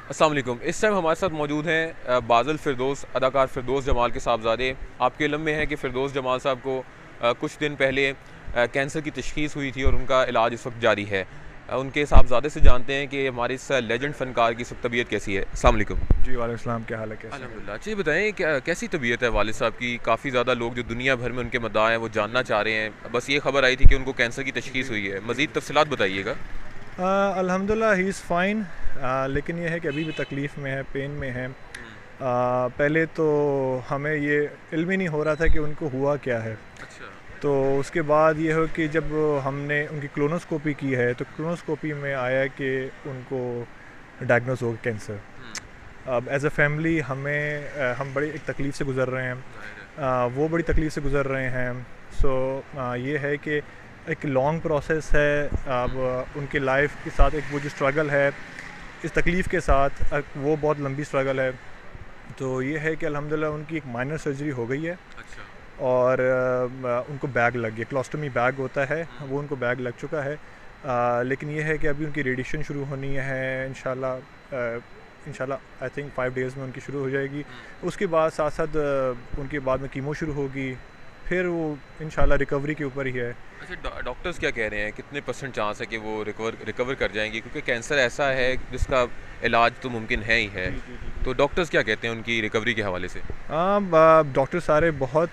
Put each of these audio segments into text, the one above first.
अस्सलाम वालेकुम। इस टाइम हमारे साथ मौजूद हैं बाज़िल फ़िरदौस, अदाकार फ़िरदौस जमाल के साहबज़ादे। आपके इल्म में है कि फ़िरदौस जमाल साहब को कुछ दिन पहले कैंसर की तशख़ीस हुई थी और उनका इलाज इस वक्त जारी है। उनके साहबज़ादे से जानते हैं कि हमारे इस लेजेंड फ़नकार की सब तबीयत कैसी है। अस्सलाम वालेकुम। जी, वालेकुम सलाम। क्या हाल है, कैसे हैं? अल्हम्दुलिल्लाह। अच्छा, ये बताएँ क्या कैसी तबीयत है वालिद साहब की? काफ़ी ज़्यादा लोग जो दुनिया भर में उनके मद्दाह हैं वो जानना चाह रहे हैं। बस ये खबर आई थी कि उनको कैंसर की तशख़ीस जी। हुई है। मज़ीद तफ़सीलात बताइएगा। अल्हम्दुलिल्लाह ही इज़ फ़ाइन। लेकिन ये है कि अभी भी तकलीफ़ में है, पेन में है। पहले तो हमें ये इल्म ही नहीं हो रहा था कि उनको हुआ क्या है। अच्छा। तो उसके बाद ये हो कि जब हमने उनकी कोलोनोस्कोपी की है, तो कोलोनोस्कोपी में आया कि उनको डायग्नोज़ हो गया कैंसर। अब एज़ अ फैमिली हम बड़ी एक तकलीफ़ से गुज़र रहे हैं। ज़ाहिर है। वो बड़ी तकलीफ़ से गुज़र रहे हैं। सो ये है कि एक लॉन्ग प्रोसेस है। अब उनकी लाइफ के साथ एक वो जो स्ट्रगल है इस तकलीफ़ के साथ, वो बहुत लंबी स्ट्रगल है। तो ये है कि अल्हम्दुलिल्लाह उनकी एक माइनर सर्जरी हो गई है अच्छा। और उनको बैग लग गया, क्लोस्टोमी बैग होता है, हुँ। वो उनको बैग लग चुका है। लेकिन ये है कि अभी उनकी रेडिएशन शुरू होनी है इंशाल्लाह आई थिंक 5 डेज़ में उनकी शुरू हो जाएगी। हुँ। उसके बाद साथ-साथ उनके बाद में कीमो शुरू होगी, फिर वो इंशाल्लाह रिकवरी के ऊपर ही है। अच्छा, डॉक्टर्स क्या कह रहे हैं? कितने परसेंट चांस है कि वो रिकवर कर जाएँगी? क्योंकि कैंसर ऐसा है जिसका इलाज तो मुमकिन है ही है। जी, जी, जी, तो जी। डॉक्टर्स क्या कहते हैं उनकी रिकवरी के हवाले से? हाँ, डॉक्टर सारे बहुत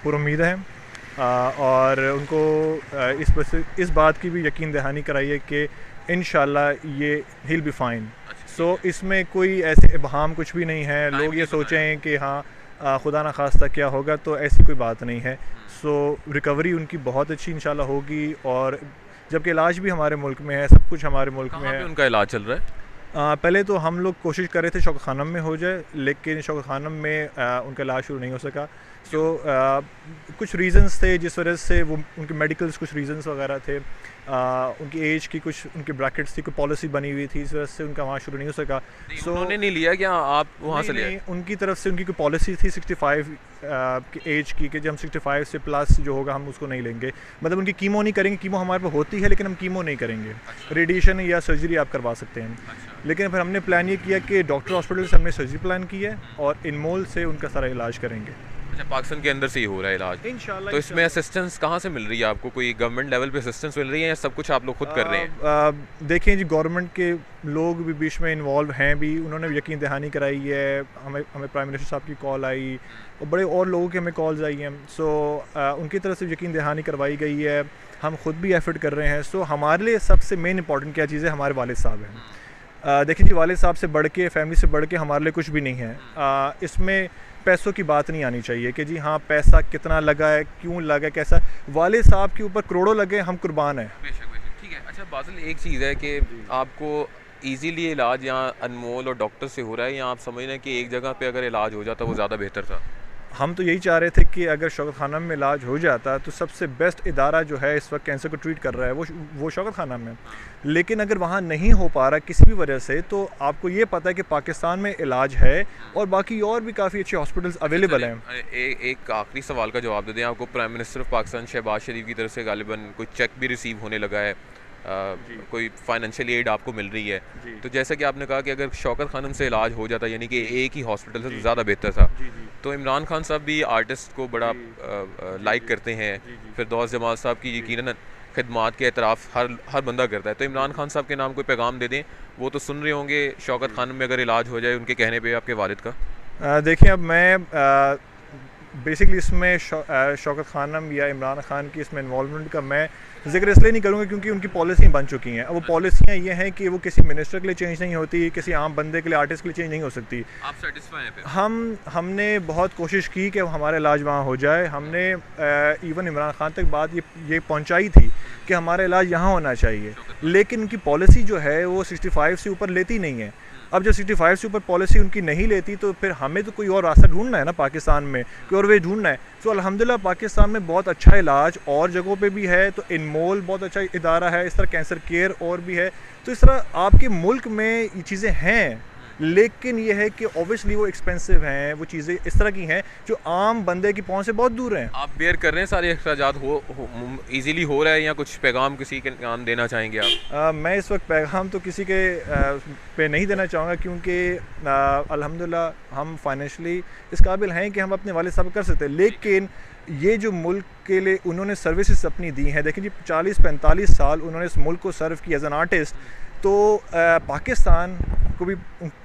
पुरुम्मीद हैं। और उनको इस बात की भी यकीन दहानी कराई है कि इंशाल्लाह ये ही विल बी फाइन। अच्छा, सो ठीक है। इसमें कोई ऐसे इबाहम कुछ भी नहीं है, टाइम लोग ये नहीं बताया। सोचें कि हाँ खुदा ना खास्ता क्या होगा, तो ऐसी कोई बात नहीं है। हुँ। सो रिकवरी उनकी बहुत अच्छी इंशाल्लाह होगी। और जबकि इलाज भी हमारे मुल्क में है, सब कुछ हमारे मुल्क में कहाँ पे है। उनका इलाज चल रहा है? पहले तो हम लोग कोशिश कर रहे थे शौकत खानम में हो जाए, लेकिन शौकत खानम में उनका इलाज शुरू नहीं हो सका। सो क्यों? कुछ रीज़न्स थे जिस वजह से वो उनके मेडिकल्स कुछ रीज़न्स वगैरह थे। उनकी एज की कुछ उनकी ब्रैकेट्स थी, कोई पॉलिसी बनी हुई थी, इस वजह से उनका वहाँ शुरू नहीं हो सका। नहीं, सो उन्होंने नहीं लिया क्या? आप वहाँ नहीं, से ले आए? नहीं, उनकी तरफ से उनकी कोई पॉलिसी थी 65 की एज की, कि जब हम 65 से प्लस जो होगा हम उसको नहीं लेंगे। मतलब उनकी कीमो नहीं करेंगे, कीमो हमारे पे होती है लेकिन हम कीमो नहीं करेंगे। अच्छा। रेडिएशन या सर्जरी आप करवा सकते हैं। अच्छा। लेकिन फिर हमने प्लान ये किया कि डॉक्टर हॉस्पिटल से हमने सर्जरी प्लान की है हुँ। और इनमोल से उनका सारा इलाज करेंगे। अच्छा, पाकिस्तान के अंदर से ही हो रहा है इलाज। इंशाल्लाह, तो इसमें इंशाल्लाह। असिस्टेंस कहाँ से मिल रही है आपको? कोई गवर्नमेंट लेवल पे असिस्टेंस मिल रही है या सब कुछ आप लोग खुद कर रहे हैं? देखिए जी, गवर्नमेंट के लोग भी बीच में इन्वॉल्व हैं भी, उन्होंने भी यकीन दहानी कराई है। हमें हमें प्राइम मिनिस्टर साहब की कॉल आई हुँ। और बड़े और लोगों की हमें कॉल्स आई हैं। सो उनकी तरफ से यकीन दहानी करवाई गई है। हम खुद भी एफर्ट कर रहे हैं। सो हमारे लिए सबसे मेन इंपॉर्टेंट क्या चीज़ है, हमारे वालिद साहब हैं। हुँ। देखिए जी, वालिद साहब से बढ़ के, फैमिली से बढ़ के हमारे लिए कुछ भी नहीं है। हुँ। इसमें पैसों की बात नहीं आनी चाहिए कि जी हाँ, पैसा कितना लगा है, क्यों लगा है, कैसा। वालिद साहब के ऊपर करोड़ों लगे, हम कुर्बान हैं। बेशक, बेशक। ठीक है। अच्छा, बाज़िल, एक चीज़ है कि जी। आपको ईज़िली इलाज यहाँ अनमोल और डॉक्टर से हो रहा है, या आप समझ रहे हैं कि एक जगह पे अगर इलाज हो जाता वो ज़्यादा बेहतर था? हम तो यही चाह रहे थे कि अगर शौकत खानम में इलाज हो जाता तो सबसे बेस्ट इदारा जो है इस वक्त कैंसर को ट्रीट कर रहा है वो शौकत खानम है। हाँ। लेकिन अगर वहाँ नहीं हो पा रहा किसी भी वजह से, तो आपको ये पता है कि पाकिस्तान में इलाज है हुँ। और बाकी और भी काफ़ी अच्छे हॉस्पिटल्स अच्छा, अवेलेबल चलें, हैं। एक आखिरी सवाल का जवाब दे दें। आपको prime minister of Pakistan Shahbaz Sharif की तरफ से गालिबन कोई चेक भी रिसीव होने लगा है, जी, कोई फाइनेंशियल एड आपको मिल रही है। जी, तो जैसा कि आपने कहा कि अगर शौकत खानम से इलाज हो जाता, यानी कि जी, एक ही हॉस्पिटल से, तो जी, ज़्यादा बेहतर था। जी, जी, तो इमरान खान साहब भी आर्टिस्ट को बड़ा जी, जी, लाइक जी, करते हैं। जी, जी, फिरदौस जमाल साहब की जी। यकीनन खिदमात के एतराफ़ हर हर बंदा करता है। तो जी, इमरान जी, खान साहब के नाम कोई पैगाम दे दें, वो तो सुन रहे होंगे शौकत जी। खानम में अगर इलाज हो जाए उनके कहने पे आपके वालिद का। देखिए, अब मैं बेसिकली इसमें शौकत खानम या इमरान खान की इसमें इन्वॉल्वमेंट का मैं ज़िक्र इसलिए नहीं करूँगा क्योंकि उनकी पॉलिसियाँ बन चुकी हैं। अब वो अच्छा। पॉलिसियाँ ये हैं कि वो किसी मिनिस्टर के लिए चेंज नहीं होती, किसी आम बंदे के लिए, आर्टिस्ट के लिए चेंज नहीं हो सकती। आप सेटिस्फाई हैं फिर? हमने बहुत कोशिश की कि हमारा इलाज वहाँ हो जाए। हमने इवन इमरान खान तक बात ये पहुँचाई थी हुँ। कि हमारा इलाज यहाँ होना चाहिए, शौकत खान। लेकिन उनकी पॉलिसी जो है वो 65 से ऊपर लेती नहीं है। हुँ। अब जब 65 से ऊपर पॉलिसी उनकी नहीं लेती, तो फिर हमें तो कोई और रास्ता ढूँढना है ना पाकिस्तान में, कोई और वे ढूँढना है। तो अल्हम्दुलिल्लाह पाकिस्तान में बहुत अच्छा इलाज और जगहों पे भी है। तो इनमोल बहुत अच्छा इदारा है, इस तरह कैंसर केयर और भी है। तो इस तरह आपके मुल्क में ये चीज़ें हैं। लेकिन ये है कि ऑब्वियसली वो एक्सपेंसिव हैं, वो चीज़ें इस तरह की हैं जो आम बंदे की पहुंच से बहुत दूर हैं। आप बेयर कर रहे हैं सारे अखराजात, ईजीली हो रहा है, या कुछ पैगाम किसी के नाम देना चाहेंगे आप? मैं इस वक्त पैगाम तो किसी के पे नहीं देना चाहूँगा, क्योंकि अल्हम्दुलिल्लाह हम फाइनेंशली इस काबिल हैं कि हम अपने वालिद साहब कर सकते हैं, लेकिन ये जो मुल्क के लिए उन्होंने सर्विसेज अपनी दी हैं, देखिए जी 40-45 साल उन्होंने इस मुल्क को सर्व किया एज एन आर्टिस्ट। तो पाकिस्तान को भी,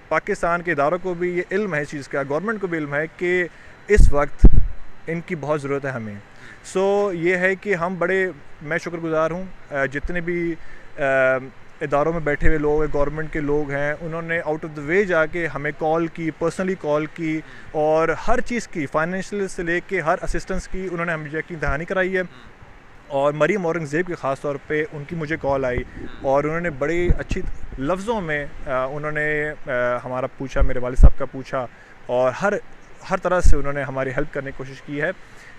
पाकिस्तान के इदारों को भी ये इल्म है इस चीज़ का, गवर्नमेंट को भी इल्म है कि इस वक्त इनकी बहुत ज़रूरत है हमें। सो ये है कि हम बड़े, मैं शुक्रगुज़ार हूँ जितने भी इदारों में बैठे हुए लोग, गवर्नमेंट के लोग हैं, उन्होंने आउट ऑफ द वे जाके हमें कॉल की, पर्सनली कॉल की, और हर चीज़ की, फाइनेंशियल से लेके हर असिस्टेंस की उन्होंने हमें यकीन दहानी कराई है। और मरीम औरंगज़ेब के ख़ास तौर पे उनकी मुझे कॉल आई और उन्होंने बड़ी अच्छी लफ्ज़ों में उन्होंने हमारा पूछा, मेरे वालिद साहब का पूछा, और हर तरह से उन्होंने हमारी हेल्प करने की कोशिश की है।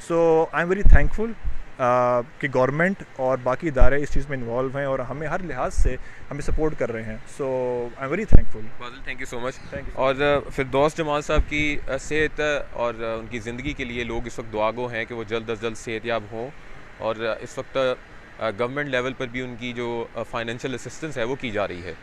सो आई एम वेरी थैंकफुल कि गवर्नमेंट और बाकी इदारे इस चीज़ में इन्वॉल्व हैं और हमें हर लिहाज से हमें सपोर्ट कर रहे हैं। सो आई एम वेरी थैंकफुल। बादल, thank you so much. Thank you. और फिरदौस जमाल साहब की सेहत और उनकी ज़िंदगी के लिए लोग इस वक्त दुआगो हैं कि वो जल्द अज जल्द सेहतयाब हों, और इस वक्त गवर्नमेंट लेवल पर भी उनकी जो फाइनेंशियल असिस्टेंस है वो की जा रही है।